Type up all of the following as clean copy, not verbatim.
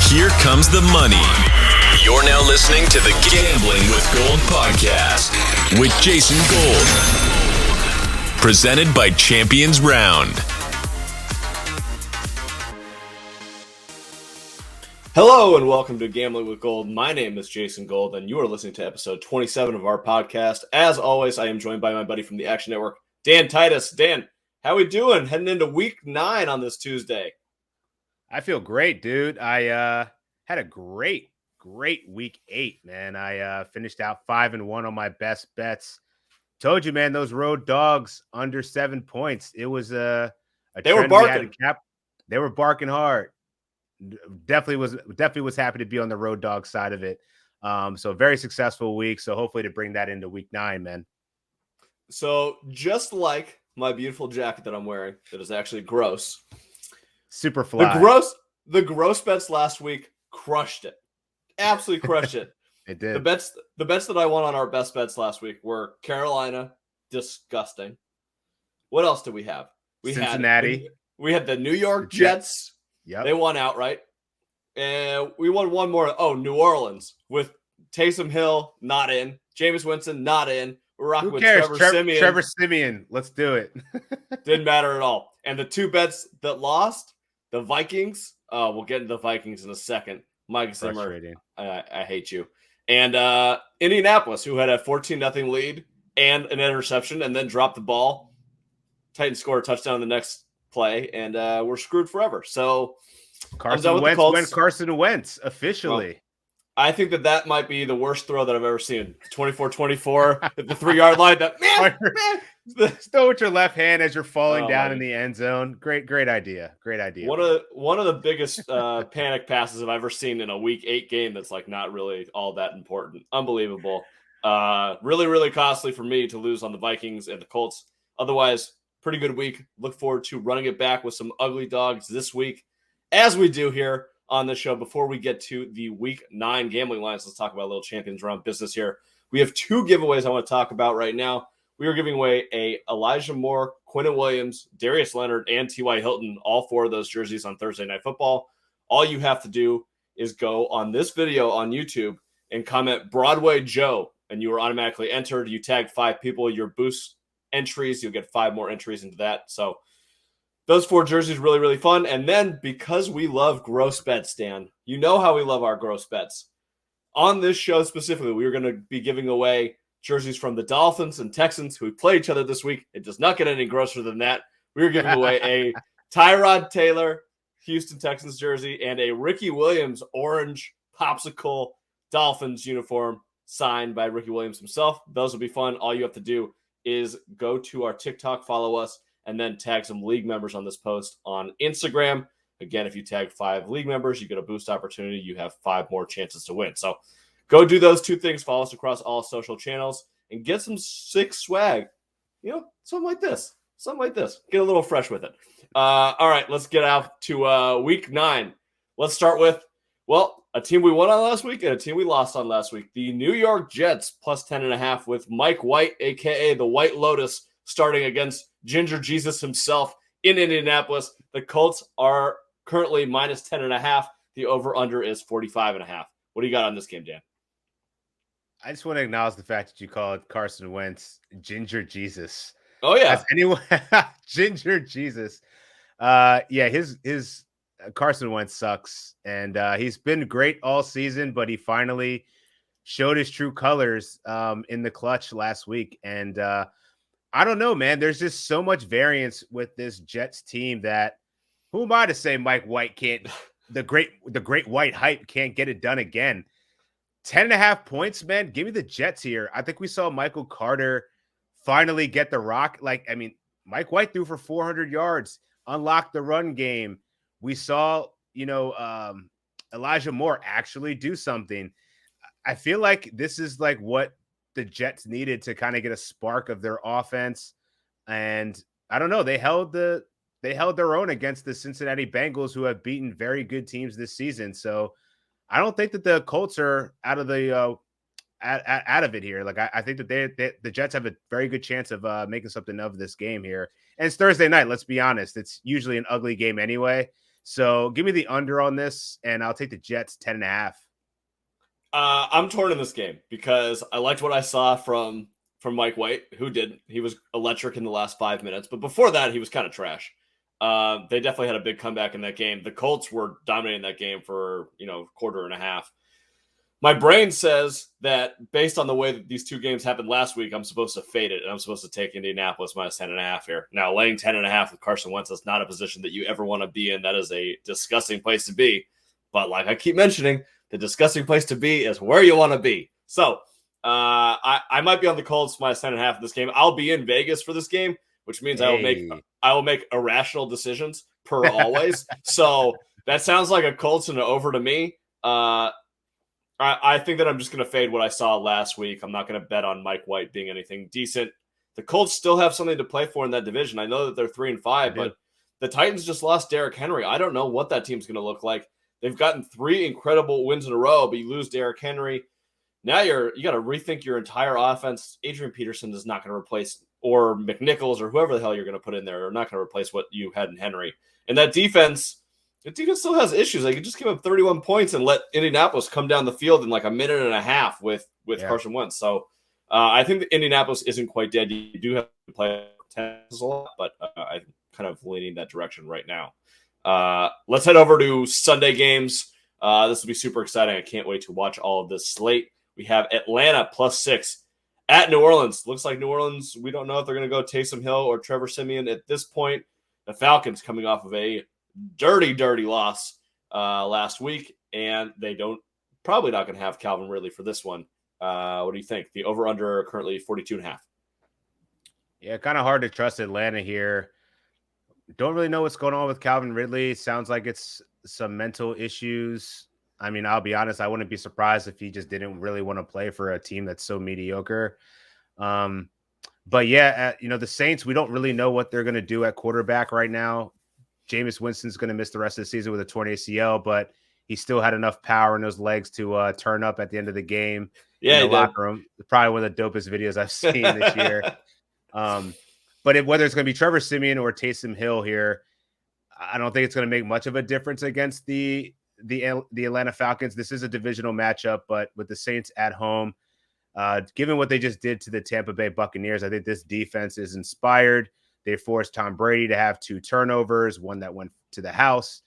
Here comes the money. You're now listening to the Gambling with Gold podcast with Jason Gold. Presented by Champions Round. Hello and welcome to Gambling with Gold. My name is Jason Gold and you are listening to episode 27 of our podcast. As always, I am joined by my buddy from the Action Network, Dan Titus. Dan, how we doing heading into week 9 on this Tuesday? I feel great, dude. I had a great week 8, man. I finished out 5-1 on my best bets. Told you, man, those road dogs under 7 points. It was a they were barking. They were barking hard. Definitely was happy to be on the road dog side of it. So very successful week. So hopefully to bring that into week 9, man. So just like my beautiful jacket that I'm wearing, that is actually gross. Super fly. The gross bets last week crushed it. Absolutely crushed it. It did. The bets that I won on our best bets last week were Carolina, disgusting. What else did we have? Cincinnati. We had the New York Jets. Yep. They won outright. And we won one more. Oh, New Orleans with Taysom Hill not in. Jameis Winston not in. We're rocking with Trevor Siemian. Trevor Siemian. Let's do it. Didn't matter at all. And the two bets that lost, the Vikings. We'll get into the Vikings in a second. Mike Zimmer, I hate you. And Indianapolis, who had a 14-0 lead and an interception and then dropped the ball. Titans scored a touchdown the next play, and we're screwed forever. So Carson Wentz went Carson Wentz officially. Well, I think that might be the worst throw that I've ever seen. 24-24 at the 3-yard line. Still with your left hand as you're falling down in the end zone. Great idea. Great idea. One of the biggest panic passes I've ever seen in a week 8 game that's like not really all that important. Unbelievable. Really, really costly for me to lose on the Vikings and the Colts. Otherwise, pretty good week. Look forward to running it back with some ugly dogs this week, as we do here on the show. Before we get to the week 9 gambling lines, let's talk about a little Champions Round business here. We have 2 giveaways I want to talk about right now. We are giving away a Elijah Moore, Quinnen Williams, Darius Leonard, and T.Y. Hilton, all 4 of those jerseys on Thursday Night Football. All you have to do is go on this video on YouTube and comment Broadway Joe, and you are automatically entered. You tag 5 people, your boost entries, you'll get 5 more entries into that. So those 4 jerseys, really, really fun. And then because we love gross bets, Dan, you know how we love our gross bets. On this show specifically, we are going to be giving away jerseys from the Dolphins and Texans who play each other this week. It does not get any grosser than that. We are giving away a Tyrod Taylor Houston Texans jersey and a Ricky Williams orange popsicle Dolphins uniform signed by Ricky Williams himself. Those will be fun. All you have to do is go to our TikTok, follow us, and then tag some league members on this post on Instagram. Again, if you tag 5 league members, you get a boost opportunity. You have 5 more chances to win. So go do those 2 things. Follow us across all social channels and get some sick swag. You know, something like this. Get a little fresh with it. All right, let's get out to week 9. Let's start with, a team we won on last week and a team we lost on last week. The New York Jets plus 10.5 with Mike White, a.k.a. the White Lotus, starting against Ginger Jesus himself in Indianapolis. The Colts are currently minus 10.5. The over-under is 45.5. What do you got on this game, Dan? I just want to acknowledge the fact that you called Carson Wentz Ginger Jesus. Oh, yeah. Has anyone Ginger Jesus. His Carson Wentz sucks. And he's been great all season, but he finally showed his true colors in the clutch last week. And I don't know, man. There's just so much variance with this Jets team that who am I to say Mike White can't, the great white hype can't get it done again. 10.5 points, man. Give me the Jets here. I think we saw Michael Carter finally get the rock. Mike White threw for 400 yards, unlocked the run game. We saw, Elijah Moore actually do something. I feel like this is like what the Jets needed to kind of get a spark of their offense. And I don't know, they held their own against the Cincinnati Bengals, who have beaten very good teams this season. So I don't think that the Colts are out of the out of it here. Like I think that the Jets have a very good chance of making something of this game here. And it's Thursday night. Let's be honest; it's usually an ugly game anyway. So give me the under on this, and I'll take the Jets 10.5. I'm torn in this game because I liked what I saw from Mike White, who didn't. He was electric in the last 5 minutes, but before that, he was kind of trash. They definitely had a big comeback in that game. The Colts were dominating that game for quarter and a half. My brain says that based on the way that these two games happened last week, I'm supposed to fade it, and I'm supposed to take Indianapolis minus 10.5 here. Now, laying 10.5 with Carson Wentz is not a position that you ever want to be in. That is a disgusting place to be. But like I keep mentioning, the disgusting place to be is where you want to be. So I might be on the Colts minus 10.5 in this game. I'll be in Vegas for this game, which means I will make irrational decisions per always. So that sounds like a Colts and an over to me. I think that I'm just going to fade what I saw last week. I'm not going to bet on Mike White being anything decent. The Colts still have something to play for in that division. I know that they're 3-5, but the Titans just lost Derrick Henry. I don't know what that team's going to look like. They've gotten 3 incredible wins in a row, but you lose Derrick Henry. Now you got to rethink your entire offense. Adrian Peterson is not going to replace, or McNichols or whoever the hell you're going to put in there, are not going to replace what you had in Henry. And that defense, the defense still has issues. They could just give up 31 points and let Indianapolis come down the field in like a minute and a half with Carson Wentz. So I think that Indianapolis isn't quite dead. You do have to play Texas a lot, but I'm kind of leaning that direction right now. Let's head over to Sunday games. This will be super exciting. I can't wait to watch all of this slate. We have Atlanta +6 at New Orleans. Looks like New Orleans, we don't know if they're going to go Taysom Hill or Trevor Siemian at this point. The Falcons coming off of a dirty loss last week, and they probably not going to have Calvin Ridley for this one. What do you think? The over-under currently 42.5. Yeah, kind of hard to trust Atlanta here. Don't really know what's going on with Calvin Ridley. Sounds like it's some mental issues. I mean, I'll be honest, I wouldn't be surprised if he just didn't really want to play for a team that's so mediocre. But yeah, the Saints, we don't really know what they're going to do at quarterback right now. Jameis Winston's going to miss the rest of the season with a torn ACL, but he still had enough power in those legs to turn up at the end of the game. Yeah, in the locker room. Probably one of the dopest videos I've seen this year. But whether it's going to be Trevor Siemian or Taysom Hill here, I don't think it's going to make much of a difference against the Atlanta Falcons. This is a divisional matchup, but with the Saints at home, given what they just did to the Tampa Bay Buccaneers, I think this defense is inspired. They forced Tom Brady to have 2 turnovers, one that went to the house.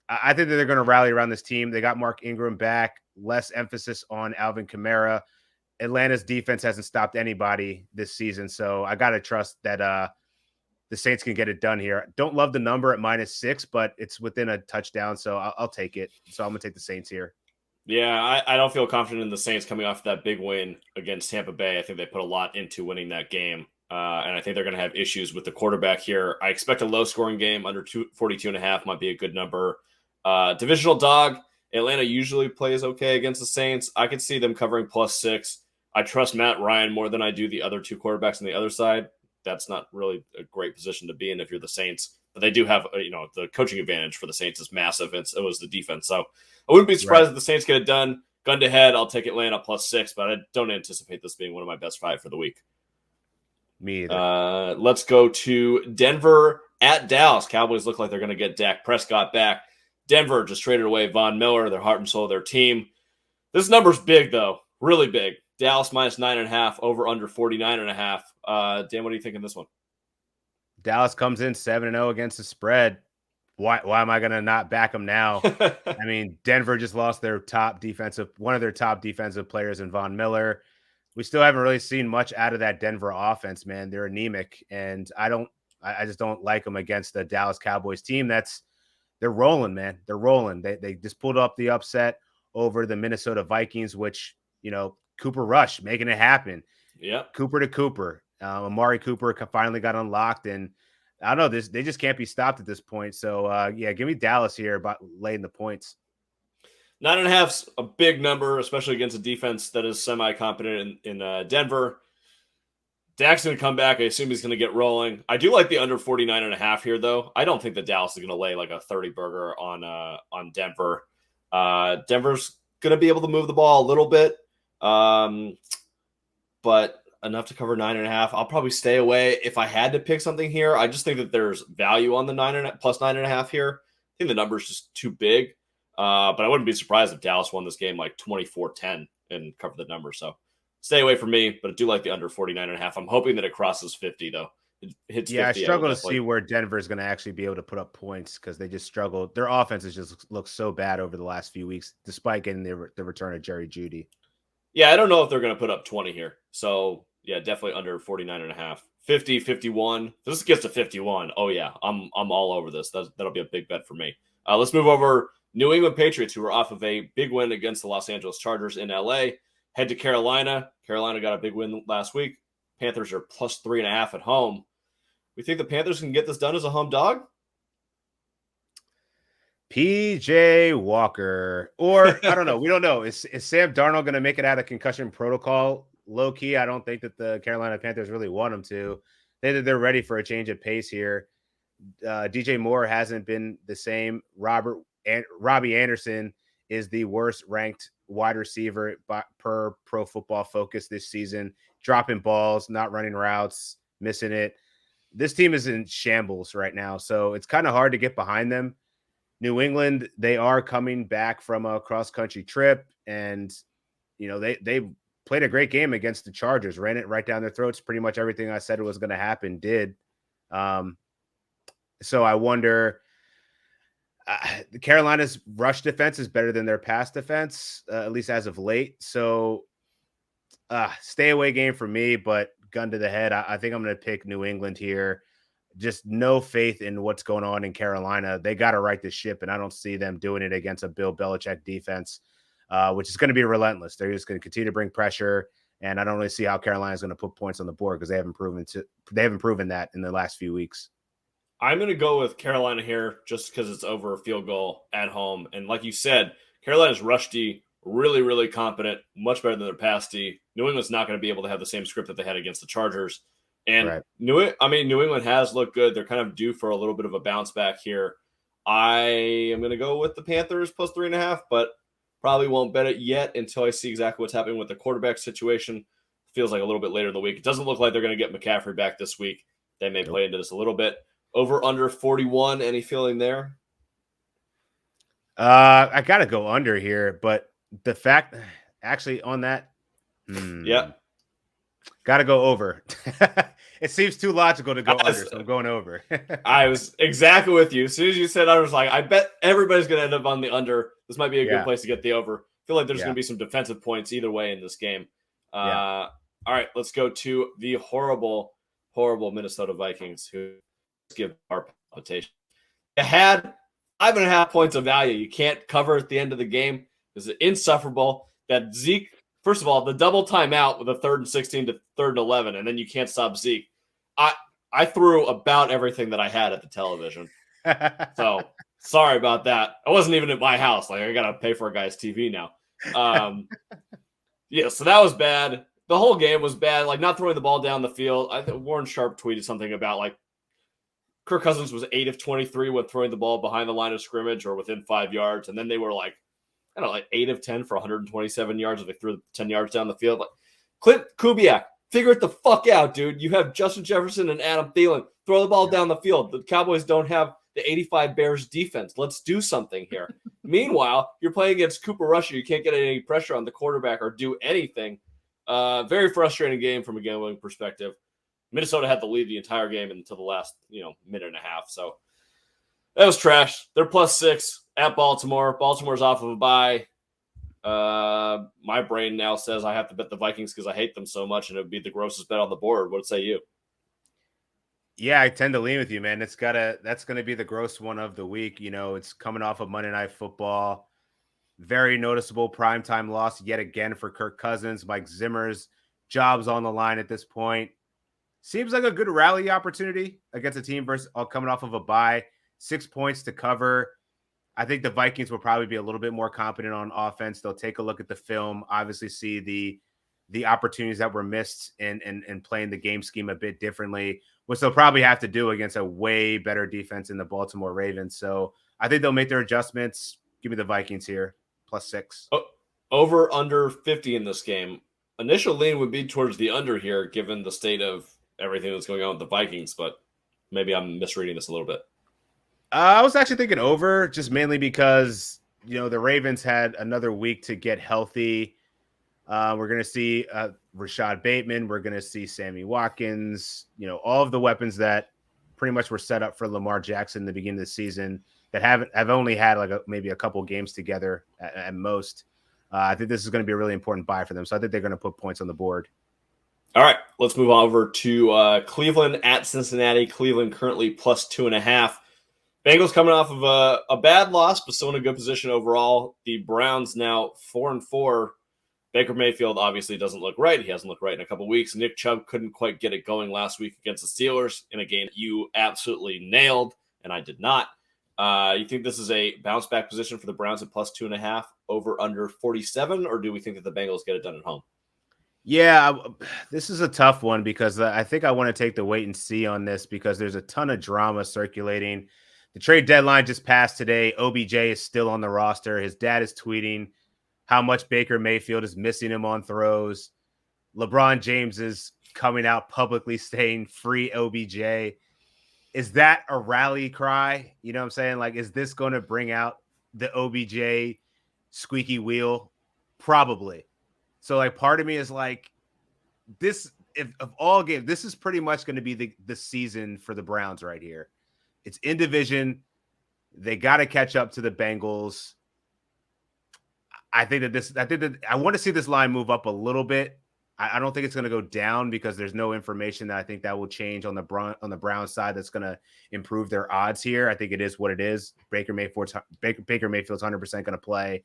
I think that they're going to rally around this team. They got Mark Ingram back, less emphasis on Alvin Kamara. Atlanta's defense hasn't stopped anybody this season, so I got to trust that the Saints can get it done here. Don't love the number at -6, but it's within a touchdown, so I'll take it. So I'm going to take the Saints here. Yeah, I don't feel confident in the Saints coming off that big win against Tampa Bay. I think they put a lot into winning that game. And I think they're going to have issues with the quarterback here. I expect a low-scoring game under 42.5 might be a good number. Divisional dog, Atlanta usually plays okay against the Saints. I could see them covering +6. I trust Matt Ryan more than I do the other 2 quarterbacks on the other side. That's not really a great position to be in if you're the Saints. But they do have, the coaching advantage for the Saints is massive. It was the defense. So I wouldn't be surprised if the Saints get it done. Gun to head, I'll take Atlanta +6, but I don't anticipate this being one of my best 5 for the week. Me either. Let's go to Denver at Dallas. Cowboys look like they're going to get Dak Prescott back. Denver just traded away Von Miller, their heart and soul of their team. This number's big, though. Really big. Dallas -9.5, over under 49.5. Dan, what do you think in this one? Dallas comes in 7-0 against the spread. Why am I going to not back them now? I mean, Denver just lost one of their top defensive players in Von Miller. We still haven't really seen much out of that Denver offense, man. They're anemic, and I just don't like them against the Dallas Cowboys team. They're rolling, man. They're rolling. They just pulled up the upset over the Minnesota Vikings, which, Cooper Rush making it happen. Yeah. Cooper to Cooper. Amari Cooper finally got unlocked, and I don't know, they just can't be stopped at this point. So, give me Dallas here about laying the points. 9.5's a big number, especially against a defense that is semi-competent in Denver. Dak's going to come back. I assume he's going to get rolling. I do like the under 49.5 here, though. I don't think that Dallas is going to lay like a 30-burger on Denver. Denver's going to be able to move the ball a little bit, but enough to cover 9.5. I'll probably stay away if I had to pick something here. I just think that there's value on the +9.5 here. I think the number's just too big. But I wouldn't be surprised if Dallas won this game like 24-10 and covered the number. So stay away from me, but I do like the under 49.5. I'm hoping that it crosses 50 though. It hits 50. I struggle to see where Denver is going to actually be able to put up points because they just struggled. Their offenses just look so bad over the last few weeks, despite getting the return of Jerry Jeudy. Yeah, I don't know if they're going to put up 20 here. So yeah, definitely under 49.5. 50, 51. If this gets to 51, oh yeah, I'm all over this. That'll be a big bet for me. Let's move over. New England Patriots, who were off of a big win against the Los Angeles Chargers in LA, head to Carolina. Carolina got a big win last week. Panthers are plus 3.5 at home. We think the Panthers can get this done as a home dog? PJ Walker, or I don't know. We don't know. Is Sam Darnold going to make it out of concussion protocol? Low key, I don't think that the Carolina Panthers really want him to. They're ready for a change of pace here. DJ Moore hasn't been the same. Robbie Anderson is the worst ranked wide receiver per Pro Football Focus this season, dropping balls, not running routes, missing it. This team is in shambles right now, so it's kind of hard to get behind them. New England, they are coming back from a cross-country trip, and they played a great game against the Chargers, ran it right down their throats. Pretty much everything I said was going to happen did. So I wonder, Carolina's rush defense is better than their pass defense, at least as of late. So stay away game for me, but gun to the head, I think I'm going to pick New England here. Just no faith in what's going on in Carolina. They got to right the ship, and I don't see them doing it against a Bill Belichick defense, which is going to be relentless. They're just going to continue to bring pressure, and I don't really see how Carolina is going to put points on the board because they haven't proven that in the last few weeks. I'm going to go with Carolina here just because it's over a field goal at home. And like you said, Carolina's rush D, really, really competent, much better than their pass D. New England's not going to be able to have the same script that they had against the Chargers. And right. New England has looked good. They're kind of due for a little bit of a bounce back here. I am going to go with the Panthers plus 3.5, but probably won't bet it yet until I see exactly what's happening with the quarterback situation. Feels like a little bit later in the week. It doesn't look like they're going to get McCaffrey back this week. They may play into this a little bit. Over under 41. Any feeling there? I got to go under here, but the fact actually on that, yeah. Got to go over. It seems too logical to go under, so I'm going over. I was exactly with you. As soon as you said, I was like, I bet everybody's going to end up on the under. This might be a good place to get the over. I feel like there's going to be some defensive points either way in this game. All right, let's go to the horrible, horrible Minnesota Vikings, who give our palpitation. It had 5.5 points of value. You can't cover at the end of the game. It's insufferable. That Zeke, first of all, the double timeout with a 3rd and 16 to 3rd and 11, and then you can't stop Zeke. I threw about everything that I had at the television. So sorry about that. I wasn't even at my house. Like, I got to pay for a guy's TV now. So that was bad. The whole game was bad. Like, not throwing the ball down the field. I think Warren Sharp tweeted something about, like, Kirk Cousins was 8 of 23 when throwing the ball behind the line of scrimmage or within 5 yards. And then they were like 8 of 10 for 127 yards. If they threw 10 yards down the field. Like, Clint Kubiak, figure it the fuck out, dude. You have Justin Jefferson and Adam Thielen. Throw the ball down the field. The Cowboys don't have the 85 Bears defense. Let's do something here. Meanwhile, you're playing against Cooper Rush. You can't get any pressure on the quarterback or do anything. Very frustrating game from a gambling perspective. Minnesota had the lead the entire game until the last, minute and a half. So that was trash. They're plus 6 at Baltimore. Baltimore's off of a bye. My brain now says I have to bet the Vikings because I hate them so much, and it would be the grossest bet on the board. What say you? Yeah, I tend to lean with you, man. That's going to be the gross one of the week. It's coming off of Monday Night Football. Very noticeable primetime loss yet again for Kirk Cousins. Mike Zimmer's job's on the line at this point. Seems like a good rally opportunity against a team coming off of a bye. 6 points to cover. I think the Vikings will probably be a little bit more competent on offense. They'll take a look at the film, obviously see the opportunities that were missed and playing the game scheme a bit differently, which they'll probably have to do against a way better defense in the Baltimore Ravens. So I think they'll make their adjustments. Give me the Vikings here, plus 6. Over under 50 in this game. Initial lean would be towards the under here, given the state of everything that's going on with the Vikings, but maybe I'm misreading this a little bit. I was actually thinking over, just mainly because the Ravens had another week to get healthy. We're going to see Rashad Bateman. We're going to see Sammy Watkins. All of the weapons that pretty much were set up for Lamar Jackson in the beginning of the season that have only had maybe a couple games together at most. I think this is going to be a really important buy for them. So I think they're going to put points on the board. All right, let's move over to Cleveland at Cincinnati. Cleveland currently plus 2.5. Bengals coming off of a bad loss, but still in a good position overall. The Browns now 4-4. Baker Mayfield obviously doesn't look right. He hasn't looked right in a couple weeks. Nick Chubb couldn't quite get it going last week against the Steelers in a game you absolutely nailed, and I did not. You think this is a bounce back position for the Browns at plus 2.5 over under 47, or do we think that the Bengals get it done at home? Yeah, this is a tough one because I think I want to take the wait and see on this because there's a ton of drama circulating. The trade deadline just passed today. OBJ is still on the roster. His dad is tweeting how much Baker Mayfield is missing him on throws. LeBron James is coming out publicly saying free OBJ. Is that a rally cry? You know what I'm saying? Like, is this going to bring out the OBJ squeaky wheel? Probably. So, like, part of me is like, this, if of all games, this is pretty much going to be the season for the Browns right here. It's in division. They got to catch up to the Bengals. I think that I want to see this line move up a little bit. I don't think it's going to go down because there's no information that I think that will change on the Browns side that's going to improve their odds here. I think it is what it is. Baker Mayfield's 100% going to play.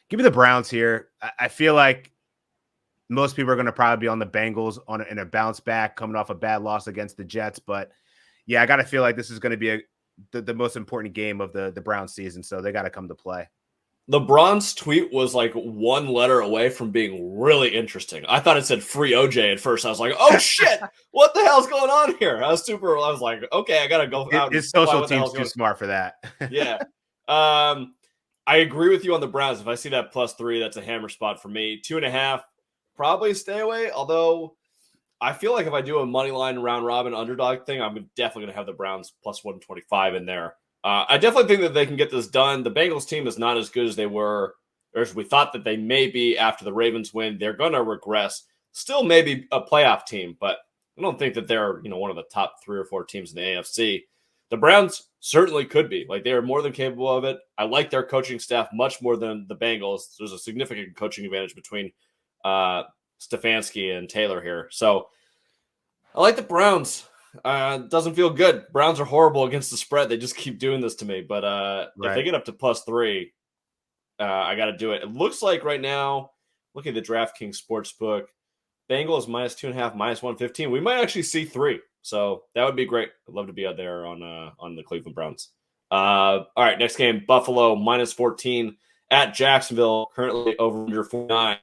Give me the Browns here. I feel like most people are going to probably be on the Bengals in a bounce back coming off a bad loss against the Jets. But, yeah, I got to feel like this is going to be the most important game of the Browns season, so they got to come to play. The Browns tweet was like one letter away from being really interesting. I thought it said free OJ at first. I was like, oh, shit, what the hell's going on here? I was like, okay, I got to go out. His social team's too smart for that. Yeah. I agree with you on the Browns. If I see that +3, that's a hammer spot for me. 2.5, probably stay away. Although I feel like if I do a money line round robin underdog thing, I'm definitely going to have the Browns +125 in there. I definitely think that they can get this done. The Bengals team is not as good as they were, or as we thought that they may be after the Ravens win. They're going to regress. Still maybe a playoff team, but I don't think that they're one of the top 3 or 4 teams in the AFC. The Browns certainly could be. Like, they are more than capable of it. I like their coaching staff much more than the Bengals. There's a significant coaching advantage between Stefanski and Taylor here. So I like the Browns. Doesn't feel good. Browns are horrible against the spread. They just keep doing this to me. But If they get up to +3, I got to do it. It looks like right now, looking at the DraftKings Sportsbook, Bengals -2.5, -115. We might actually see 3. So that would be great. I'd love to be out there on the Cleveland Browns. All right, next game, Buffalo -14 at Jacksonville, currently over under 49.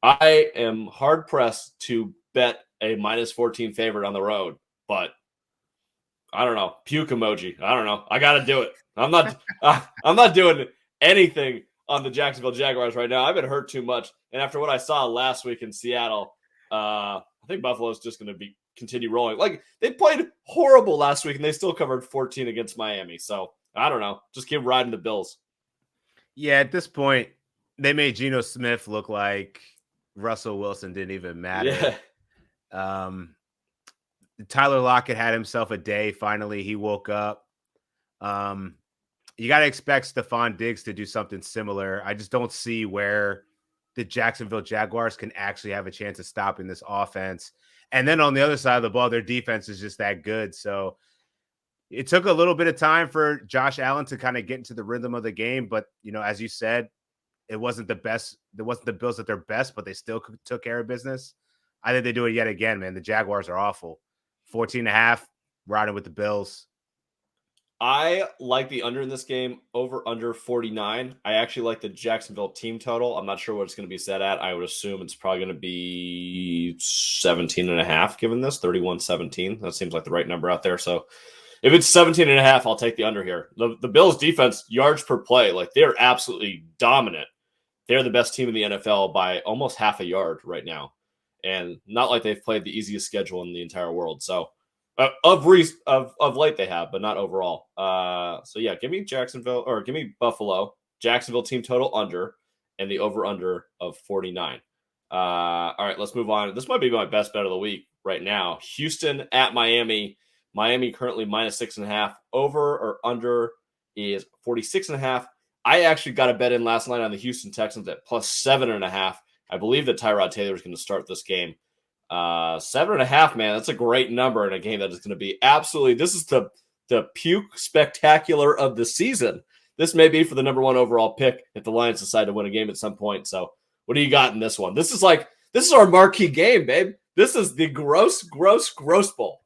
I am hard pressed to bet a -14 favorite on the road, but I don't know. Puke emoji. I don't know. I got to do it. I'm not doing anything on the Jacksonville Jaguars right now. I've been hurt too much, and after what I saw last week in Seattle, I think Buffalo's just going to continue rolling. Like, they played horrible last week, and they still covered 14 against Miami. So I don't know. Just keep riding the Bills. Yeah, at this point, they made Geno Smith look like Russell Wilson didn't even matter. Yeah. Tyler Lockett had himself a day. Finally, he woke up. You got to expect Stephon Diggs to do something similar. I just don't see where the Jacksonville Jaguars can actually have a chance of stopping this offense. And then on the other side of the ball, their defense is just that good. So it took a little bit of time for Josh Allen to kind of get into the rhythm of the game. But, as you said, it wasn't the best. It wasn't the Bills at their best, but they still took care of business. I think they do it yet again, man. The Jaguars are awful. 14.5, riding with the Bills. I like the under in this game, over under 49. I actually like the Jacksonville team total. I'm not sure what it's going to be set at. I would assume it's probably going to be 17.5 given this, 31-17. That seems like the right number out there. So if it's 17.5, I'll take the under here. The Bills defense, yards per play, like, they're absolutely dominant. They're the best team in the NFL by almost half a yard right now. And not like they've played the easiest schedule in the entire world. So Of late they have, but not overall. So yeah, give me Jacksonville or give me Buffalo. Jacksonville team total under and the over under of 49. All right, let's move on. This might be my best bet of the week right now. Houston at Miami. Miami currently -6.5. Over or under is 46.5. I actually got a bet in last night on the Houston Texans at +7.5. I believe that Tyrod Taylor is going to start this game. 7.5, man. That's a great number in a game that is going to be absolutely. This is the puke spectacular of the season. This may be for the number 1 overall pick if the Lions decide to win a game at some point. So, what do you got in this one? This is our marquee game, babe. This is the gross bowl.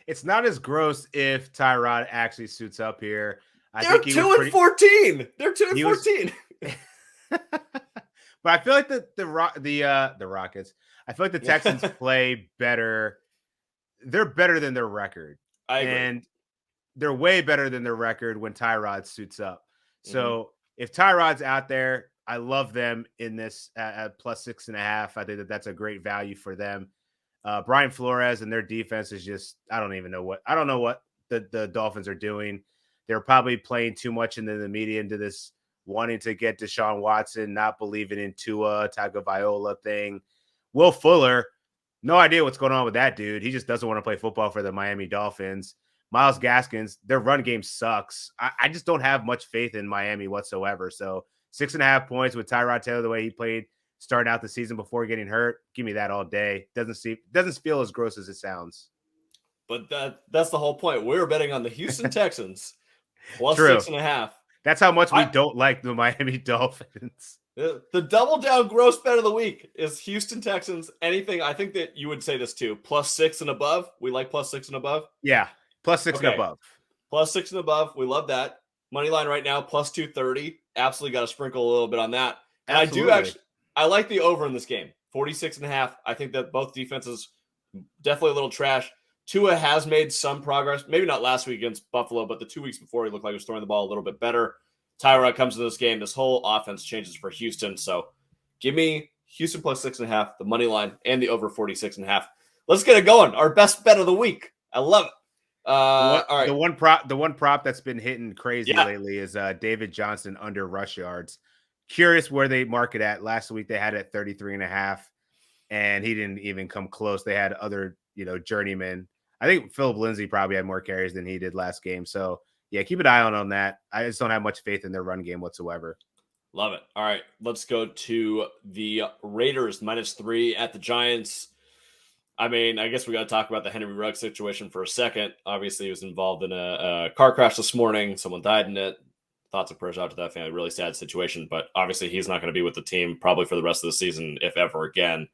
It's not as gross if Tyrod actually suits up here. They're 2-14. They're 2-14. But I feel like the Rockets. I feel like the Texans play better. They're better than their record. I agree. And they're way better than their record when Tyrod suits up. So if Tyrod's out there, I love them in this at +6.5. I think that's a great value for them. Brian Flores and their defense is just, I don't know what the Dolphins are doing. They're probably playing too much into the media, into this wanting to get Deshaun Watson, not believing in Tua Tagovailoa thing. Will Fuller, no idea what's going on with that dude. He just doesn't want to play football for the Miami Dolphins. Myles Gaskins, their run game sucks. I just don't have much faith in Miami whatsoever. So 6.5 points with Tyrod Taylor, the way he played starting out the season before getting hurt. Give me that all day. Doesn't feel as gross as it sounds. But that's the whole point. We're betting on the Houston Texans +6.5. That's how much we don't like the Miami Dolphins. The double down gross bet of the week is Houston Texans. Anything, I think that you would say this too. +6 and above. We like +6 and above. Yeah, +6 and above. +6 and above. We love that. Money line right now +230. Absolutely got to sprinkle a little bit on that. And absolutely. I like the over in this game. 46.5. I think that both defenses definitely a little trash. Tua has made some progress. Maybe not last week against Buffalo, but the 2 weeks before he looked like he was throwing the ball a little bit better. Tyrod comes into this game. This whole offense changes for Houston. So give me Houston +6.5, the money line, and the over 46.5. Let's get it going. Our best bet of the week. I love it. All right. The one prop that's been hitting crazy lately is David Johnson under rush yards. Curious where they mark it at. Last week they had it at 33.5, and he didn't even come close. They had other, journeymen. I think Philip Lindsay probably had more carries than he did last game. So yeah, keep an eye on that. I just don't have much faith in their run game whatsoever. Love it. All right, let's go to the Raiders -3 at the Giants. I mean, I guess we got to talk about the Henry Ruggs situation for a second. Obviously, he was involved in a car crash this morning. Someone died in it. Thoughts and prayers out to that family. Really sad situation, but obviously he's not going to be with the team probably for the rest of the season, if ever again.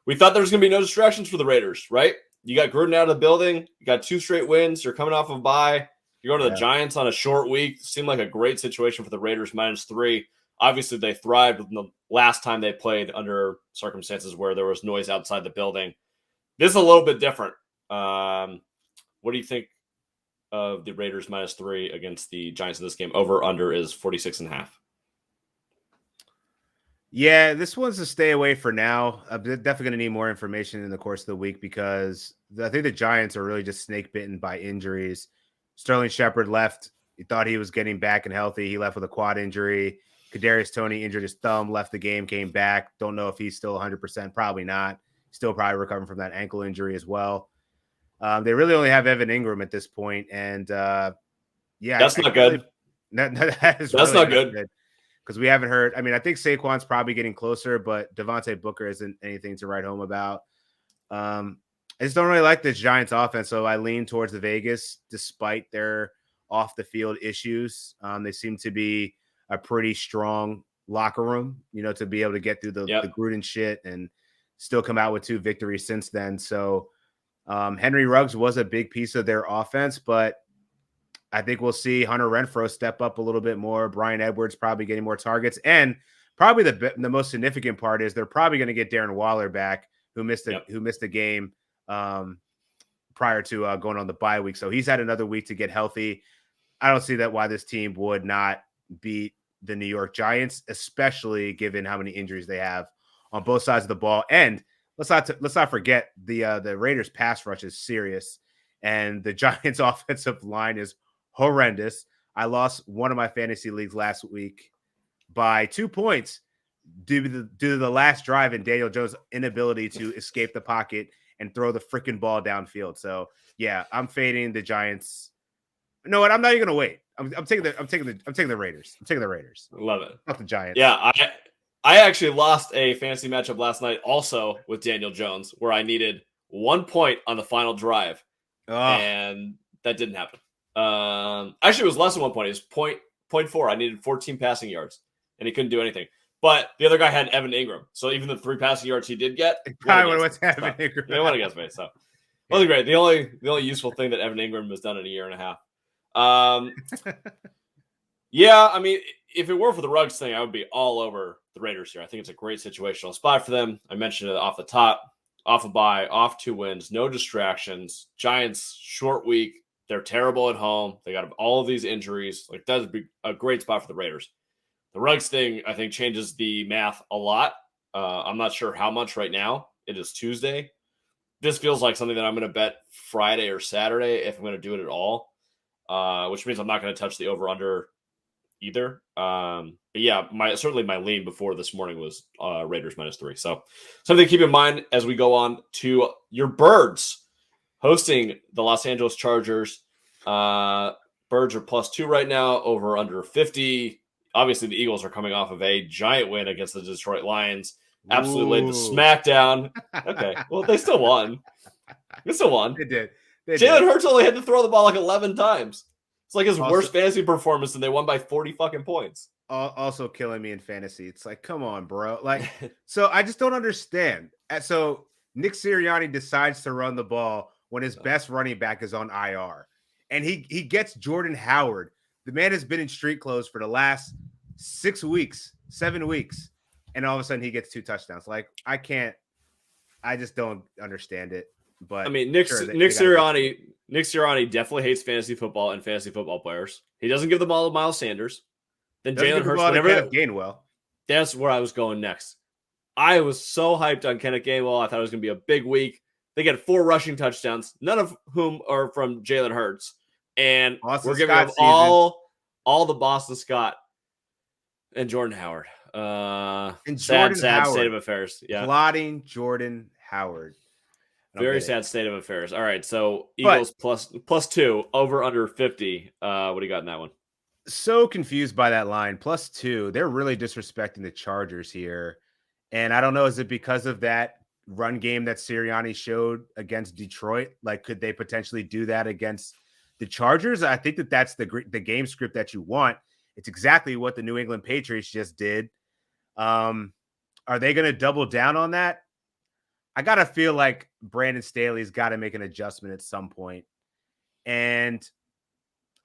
We thought there was going to be no distractions for the Raiders, right? You got Gruden out of the building. You got 2 straight wins. You're coming off of a bye. You're going to the Giants on a short week. Seemed like a great situation for the Raiders -3. Obviously, they thrived the last time they played under circumstances where there was noise outside the building. This is a little bit different. What do you think of the Raiders -3 against the Giants in this game? Over under is 46.5. Yeah, this one's a stay away for now. I'm definitely going to need more information in the course of the week because I think the Giants are really just snake bitten by injuries. Sterling Shepard left. He thought he was getting back and healthy. He left with a quad injury. Kadarius Toney injured his thumb, left the game, came back. Don't know if he's still 100%. Probably not. Still probably recovering from that ankle injury as well. They really only have Evan Ingram at this point, and that's not good. That's really not good. Because we haven't heard. I mean, I think Saquon's probably getting closer, but Devontae Booker isn't anything to write home about. I just don't really like this Giants offense, so I lean towards the Vegas despite their off-the-field issues. They seem to be a pretty strong locker room, to be able to get through the Gruden shit and still come out with 2 victories since then. So Henry Ruggs was a big piece of their offense, but I think we'll see Hunter Renfrow step up a little bit more. Bryan Edwards probably getting more targets. And probably the most significant part is they're probably going to get Darren Waller back, who missed the game prior to going on the bye week. So he's had another week to get healthy. I don't see that why this team would not beat the New York Giants, especially given how many injuries they have on both sides of the ball. And let's not forget the Raiders pass rush is serious, and the Giants offensive line is horrendous. I lost one of my fantasy leagues last week by 2 points due to the last drive and Daniel Jones' inability to escape the pocket and throw the freaking ball downfield. So yeah, I'm fading the Giants. No, what? I'm not even gonna wait. I'm taking the Raiders. I'm taking the Raiders. Love it. Not the Giants. Yeah, I actually lost a fantasy matchup last night also with Daniel Jones where I needed 1 point on the final drive. And that didn't happen. Actually, it was less than 1 point. It was 0.4. I needed 14 passing yards, and he couldn't do anything. But the other guy had Evan Ingram, so even the 3 passing yards he did get, Evan Ingram. They went against me, so it wasn't great. The only useful thing that Evan Ingram has done in a year and a half. Yeah, I mean, if it were for the Ruggs thing, I would be all over the Raiders here. I think it's a great situational spot for them. I mentioned it off the top, off a bye, off 2 wins, no distractions. Giants short week. They're terrible at home. They got all of these injuries. Like, that would be a great spot for the Raiders. The Ruggs thing, I think, changes the math a lot. I'm not sure how much right now. It is Tuesday. This feels like something that I'm going to bet Friday or Saturday if I'm going to do it at all, which means I'm not going to touch the over-under either. But yeah, certainly my lean before this morning was Raiders -3. So something to keep in mind as we go on to your Birds hosting the Los Angeles Chargers. Birds are +2 right now, over under 50. Obviously, the Eagles are coming off of a giant win against the Detroit Lions. Absolutely laid the smackdown. Okay, well, they still won. They did. Jalen Hurts only had to throw the ball like 11 times. It's like his worst fantasy performance, and they won by 40 fucking points. Also killing me in fantasy. It's like, come on, bro. Like, so I just don't understand. So Nick Sirianni decides to run the ball when his best running back is on IR, and he gets Jordan Howard. The man has been in street clothes for the last 7 weeks, and all of a sudden he gets 2 touchdowns. Like, I just don't understand it. But I mean, Nick Sirianni definitely hates fantasy football and fantasy football players. He doesn't give the ball to Miles Sanders. Then Jalen Hurts, Kenneth Gainwell. That's where I was going next. I was so hyped on Kenneth Gainwell. I thought it was going to be a big week. They get 4 rushing touchdowns, none of whom are from Jalen Hurts. And we're giving him all the Boston Scott and Jordan Howard. Sad state of affairs. Yeah. Plotting Jordan Howard. Very sad state of affairs. All right, so Eagles +2, over under 50. What do you got in that one? So confused by that line. +2. They're really disrespecting the Chargers here. And I don't know, is it because of that run game that Sirianni showed against Detroit? Like, could they potentially do that against the Chargers? I think that's the game script that you want. It's exactly what the New England Patriots just did. Are they going to double down on that? I got to feel like Brandon Staley's got to make an adjustment at some point. And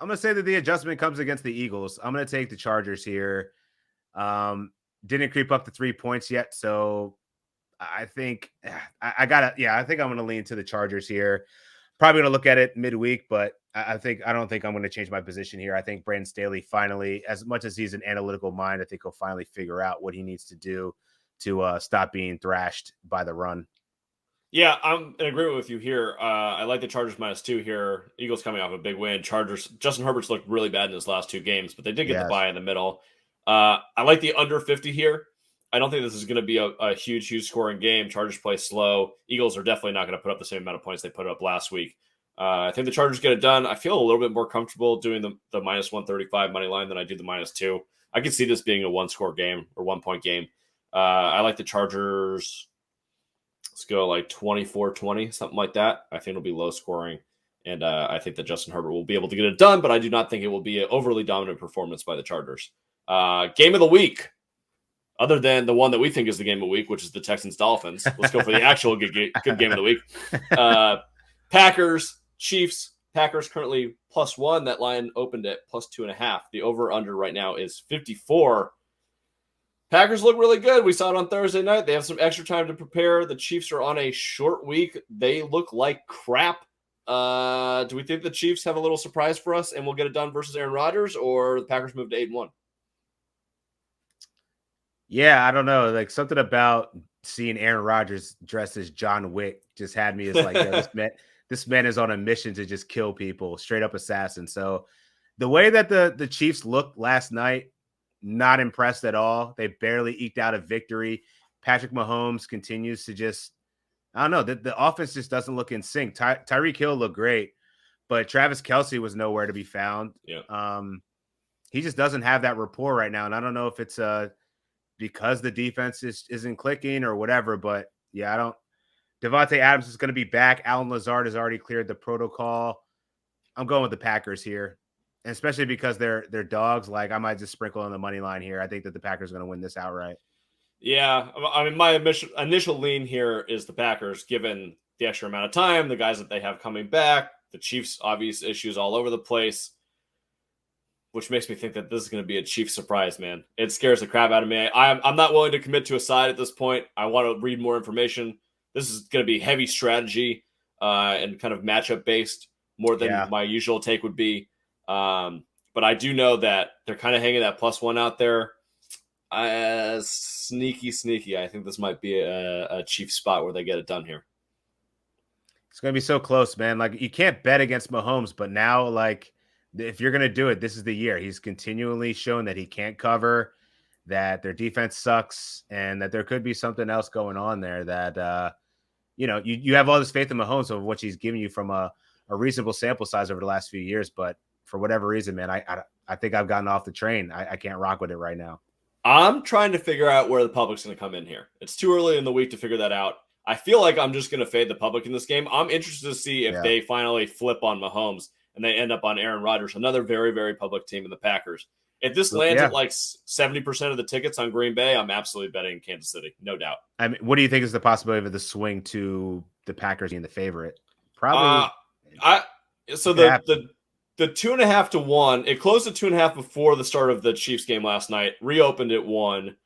I'm going to say that the adjustment comes against the Eagles. I'm going to take the Chargers here. Didn't creep up to 3 points yet. So I think I think I'm going to lean to the Chargers here. Probably going to look at it midweek, but I don't think I'm going to change my position here. I think Brandon Staley finally, as much as he's an analytical mind, I think he'll finally figure out what he needs to do to stop being thrashed by the run. Yeah, I'm in agreement with you here. I like the Chargers -2 here. Eagles coming off a big win. Chargers, Justin Herbert's looked really bad in his last 2 games, but they did get the bye in the middle. I like the under 50 here. I don't think this is going to be a huge scoring game. Chargers play slow. Eagles are definitely not going to put up the same amount of points they put up last week. I think the Chargers get it done. I feel a little bit more comfortable doing the -135 money line than I do the -2. I could see this being a 1-score game or 1-point game. I like the Chargers. Let's go like 24-20, something like that. I think it'll be low scoring. And I think that Justin Herbert will be able to get it done, but I do not think it will be an overly dominant performance by the Chargers. Game of the week, other than the one that we think is the game of the week, which is the Texans-Dolphins. Let's go for the actual good game of the week. Packers, Chiefs. Packers currently +1. That line opened at +2.5. The over-under right now is 54. Packers look really good. We saw it on Thursday night. They have some extra time to prepare. The Chiefs are on a short week. They look like crap. Do we think the Chiefs have a little surprise for us and we'll get it done versus Aaron Rodgers, or the Packers move to 8-1? Yeah, I don't know. Like, something about seeing Aaron Rodgers dressed as John Wick just had me as like, yo, this man is on a mission to just kill people, straight up assassin. So the way that the Chiefs looked last night, not impressed at all. They barely eked out a victory. Patrick Mahomes continues to just, I don't know, the offense just doesn't look in sync. Tyreek Hill looked great, but Travis Kelce was nowhere to be found. Yeah. He just doesn't have that rapport right now. And I don't know if it's because the defense isn't clicking or whatever, but yeah, Devontae Adams is going to be back. Alan Lazard has already cleared the protocol. I'm going with the Packers here, and especially because they're dogs. Like, I might just sprinkle on the money line here. I think that the Packers are going to win this outright. Yeah, I mean, my initial lean here is the Packers, given the extra amount of time, the guys that they have coming back, the Chiefs' obvious issues all over the place, which makes me think that this is going to be a Chiefs surprise, man. It scares the crap out of me. I'm not willing to commit to a side at this point. I want to read more information. This is going to be heavy strategy and kind of matchup based more than my usual take would be. But I do know that they're kind of hanging that +1 out there. Sneaky. I think this might be a Chiefs spot where they get it done here. It's going to be so close, man. Like, you can't bet against Mahomes, but now, like, if you're going to do it, this is the year. He's continually shown that he can't cover, that their defense sucks, and that there could be something else going on there that, you have all this faith in Mahomes of what he's giving you from a reasonable sample size over the last few years. But for whatever reason, man, I think I've gotten off the train. I can't rock with it right now. I'm trying to figure out where the public's going to come in here. It's too early in the week to figure that out. I feel like I'm just going to fade the public in this game. I'm interested to see if they finally flip on Mahomes and they end up on Aaron Rodgers, another very, very public team in the Packers. If this lands at like 70% of the tickets on Green Bay, I'm absolutely betting Kansas City, no doubt. I mean, what do you think is the possibility of the swing to the Packers being the favorite? Probably. The 2.5 to 1, it closed at 2.5 before the start of the Chiefs game last night, reopened at 1.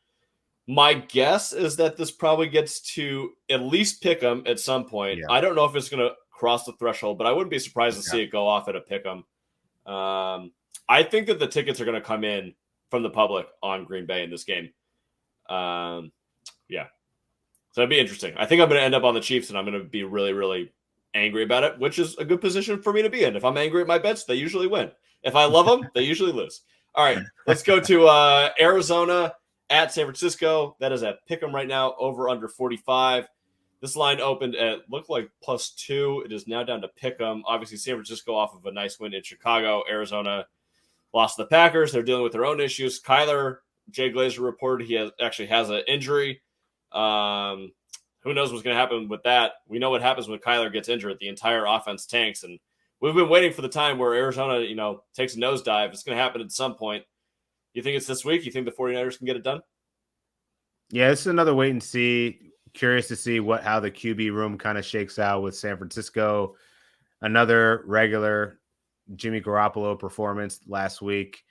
My guess is that this probably gets to at least pick 'em at some point. I don't know if it's going to cross the threshold, but I wouldn't be surprised to see it go off at a pick 'em. I think that the tickets are going to come in from the public on Green Bay in this game. So it'd be interesting. I think I'm going to end up on the Chiefs, and I'm going to be really, really angry about it, which is a good position for me to be in. If I'm angry at my bets, they usually win. If I love them, they usually lose. All right, let's go to Arizona at San Francisco. That is at pick 'em right now, over under 45. This line opened at, looked like +2. It is now down to pick 'em. Obviously, San Francisco off of a nice win in Chicago. Arizona lost to the Packers. They're dealing with their own issues. Kyler, Jay Glazer reported he actually has an injury. Who knows what's going to happen with that? We know what happens when Kyler gets injured. The entire offense tanks, and we've been waiting for the time where Arizona, takes a nosedive. It's going to happen at some point. You think it's this week? You think the 49ers can get it done? Yeah, it's another wait and see. Curious to see how the QB room kind of shakes out with San Francisco. Another regular Jimmy Garoppolo performance last week.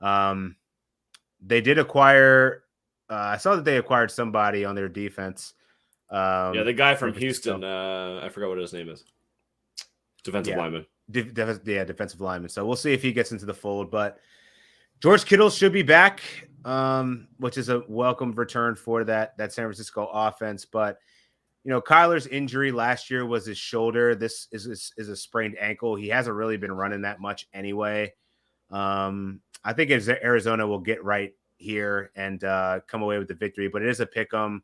They did acquire I saw that they acquired somebody on their defense. The guy from Houston. I forgot what his name is. Defensive lineman. Defensive lineman. So we'll see if he gets into the fold. But George Kittle should be back, which is a welcome return for that San Francisco offense. But Kyler's injury last year was his shoulder. This is a sprained ankle. He hasn't really been running that much anyway. I think Arizona will get right here and come away with the victory. But it is a pick 'em.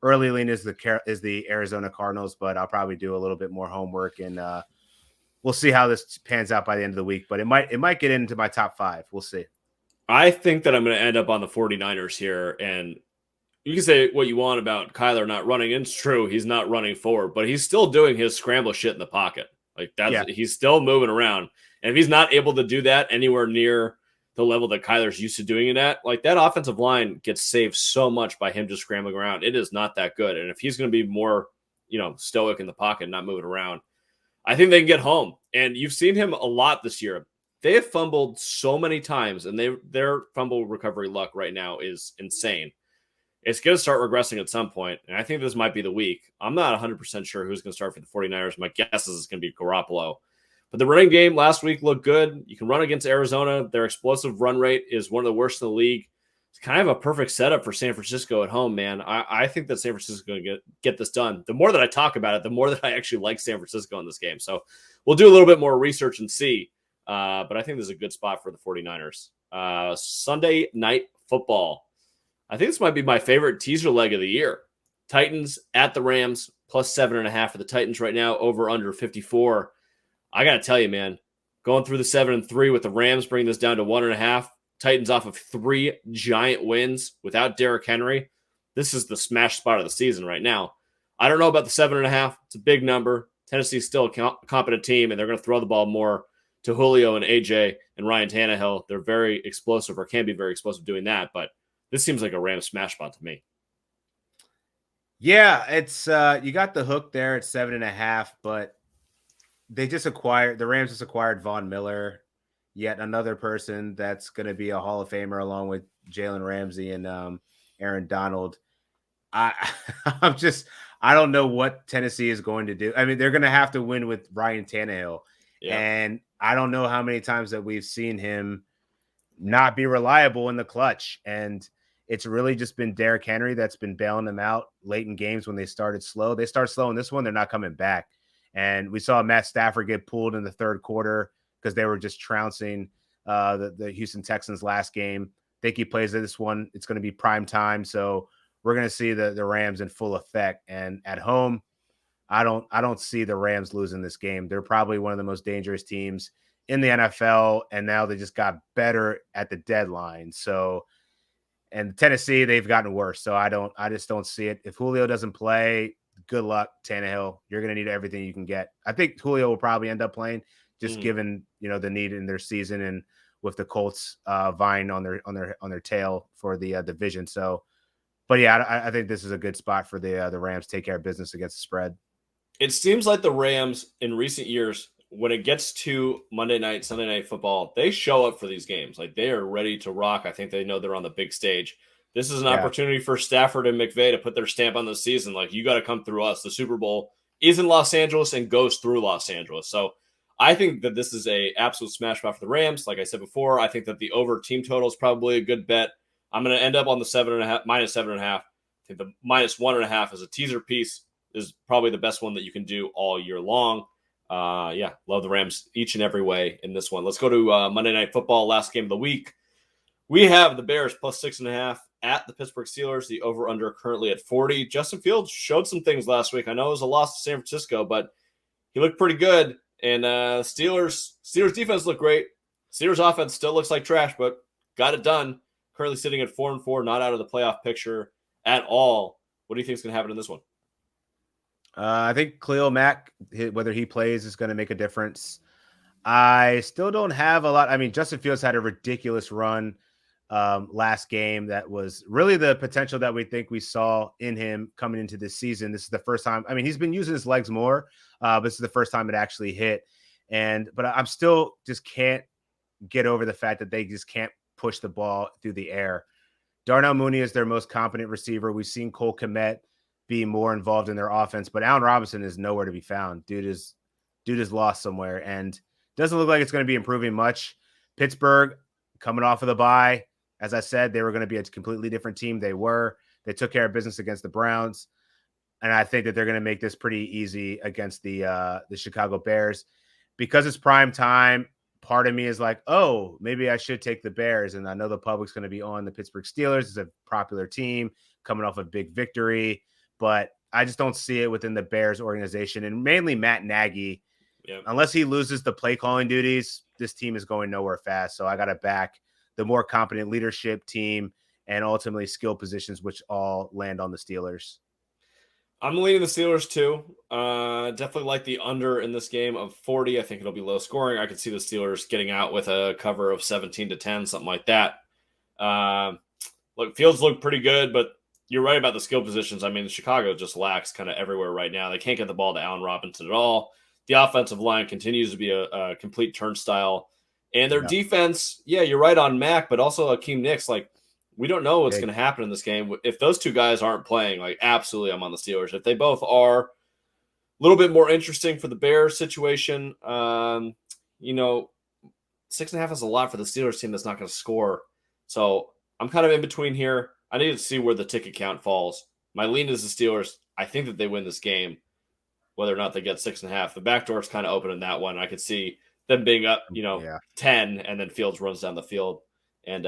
Early lean is the Arizona Cardinals, but I'll probably do a little bit more homework, and we'll see how this pans out by the end of the week. But it might get into my top 5. We'll see. I think that I'm going to end up on the 49ers here, and you can say what you want about Kyler not running. And it's true, he's not running forward, but he's still doing his scramble shit in the pocket. He's still moving around, and if he's not able to do that anywhere near the level that Kyler's used to doing it at, like, that offensive line gets saved so much by him just scrambling around. It is not that good. And if he's going to be more, stoic in the pocket, not moving around, I think they can get home. And you've seen him a lot this year. They have fumbled so many times, and their fumble recovery luck right now is insane. It's going to start regressing at some point, and I think this might be the week. I'm not 100% sure who's going to start for the 49ers. My guess is it's going to be Garoppolo. But the running game last week looked good. You can run against Arizona. Their explosive run rate is one of the worst in the league. kind of a perfect setup for San Francisco at home, man. I think that San Francisco is going to get this done. The more that I talk about it, the more that I actually like San Francisco in this game. So we'll do a little bit more research and see. But I think this is a good spot for the 49ers. Sunday night football. I think this might be my favorite teaser leg of the year. Titans at the Rams, plus 7.5 for the Titans right now, over under 54. I got to tell you, man, going through the 7-3 with the Rams, bringing this down to 1.5. Titans off of 3 giant wins without Derrick Henry. This is the smash spot of the season right now. I don't know about the 7.5. It's a big number. Tennessee's still a competent team, and they're going to throw the ball more to Julio and AJ and Ryan Tannehill. They're very explosive, or can be very explosive doing that, but this seems like a Rams smash spot to me. Yeah, it's you got the hook there at 7.5, but the Rams just acquired Von Miller, yet another person that's going to be a Hall of Famer along with Jalen Ramsey and Aaron Donald. I don't know what Tennessee is going to do. I mean, they're going to have to win with Ryan Tannehill. Yeah. And I don't know how many times that we've seen him not be reliable in the clutch. And it's really just been Derrick Henry that's been bailing them out late in games when they started slow. They start slow in this one, they're not coming back. And we saw Matt Stafford get pulled in the third quarter because they were just trouncing the Houston Texans last game. I think he plays this one. It's going to be prime time. So we're going to see the Rams in full effect. And at home, I don't see the Rams losing this game. They're probably one of the most dangerous teams in the NFL, and now they just got better at the deadline. So, and Tennessee, they've gotten worse. So I just don't see it. If Julio doesn't play, good luck, Tannehill. You're going to need everything you can get. I think Julio will probably end up playing, just given the need in their season and with the Colts vying on their tail for the division. So, but yeah, I think this is a good spot for the Rams to take care of business against the spread. It seems like the Rams in recent years, when it gets to Monday night, Sunday night football, they show up for these games. Like, they are ready to rock. I think they know they're on the big stage. This is an opportunity for Stafford and McVay to put their stamp on the season. Like, you got to come through us. The Super Bowl is in Los Angeles and goes through Los Angeles. So I think that this is a absolute smash spot for the Rams. Like I said before, I think that the over team total is probably a good bet. I'm going to end up on the 7.5, minus 7.5. I think the minus 1.5 is a teaser piece. Is probably the best one that you can do all year long. Love the Rams each and every way in this one. Let's go to Monday Night Football, last game of the week. We have the Bears plus 6.5 at the Pittsburgh Steelers. The over-under currently at 40. Justin Fields showed some things last week. I know it was a loss to San Francisco, but he looked pretty good. And Steelers defense looked great. Steelers offense still looks like trash, but got it done. Currently sitting at 4-4, not out of the playoff picture at all. What do you think is going to happen in this one? I think Khalil Mack, whether he plays, is going to make a difference. I still don't have a lot. I mean, Justin Fields had a ridiculous run last game. That was really the potential that we think we saw in him coming into this season. This is the first time. I mean, he's been using his legs more, but this is the first time it actually hit. But I'm still just can't get over the fact that they just can't push the ball through the air. Darnell Mooney is their most competent receiver. We've seen Cole Kmet be more involved in their offense, but Allen Robinson is nowhere to be found. Dude is lost somewhere, and doesn't look like it's going to be improving much. Pittsburgh coming off of the bye. As I said, they were going to be a completely different team. They took care of business against the Browns. And I think that they're going to make this pretty easy against the Chicago Bears. Because it's prime time, part of me is like, oh, maybe I should take the Bears. And I know the public's going to be on the Pittsburgh Steelers. It's a popular team coming off a big victory. But I just don't see it within the Bears organization, and mainly Matt Nagy. Yep. Unless he loses the play calling duties, this team is going nowhere fast. So I got to back the more competent leadership team and ultimately skill positions, which all land on the Steelers. I'm leaning the Steelers too. Definitely like the under in this game of 40. I think it'll be low scoring. I could see the Steelers getting out with a cover of 17-10, something like that. Fields look pretty good, but you're right about the skill positions. I mean, Chicago just lacks kind of everywhere right now. They can't get the ball to Allen Robinson at all. The offensive line continues to be a complete turnstile. And their defense, you're right on Mack, but also Akeem Nicks. Like, we don't know what's going to happen in this game. If those two guys aren't playing, like, absolutely I'm on the Steelers. If they both are, a little bit more interesting for the Bears situation. 6.5 is a lot for the Steelers team that's not going to score. So I'm kind of in between here. I need to see where the ticket count falls. My lean is the Steelers. I think that they win this game, whether or not they get 6.5. The back door is kind of open in that one. I could see them being up, 10, and then Fields runs down the field and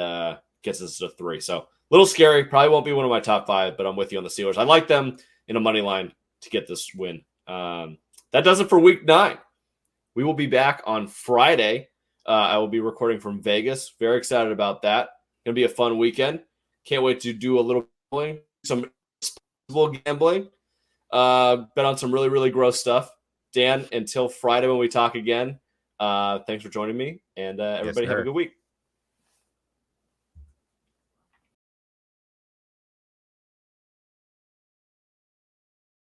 gets us to 3. So a little scary. Probably won't be one of my top 5, but I'm with you on the Steelers. I like them in a money line to get this win. That does it for week 9. We will be back on Friday. I will be recording from Vegas. Very excited about that. Going to be a fun weekend. Can't wait to do a little gambling, some gambling. Bet on some really, really gross stuff. Dan, until Friday when we talk again, thanks for joining me, and everybody have a good week.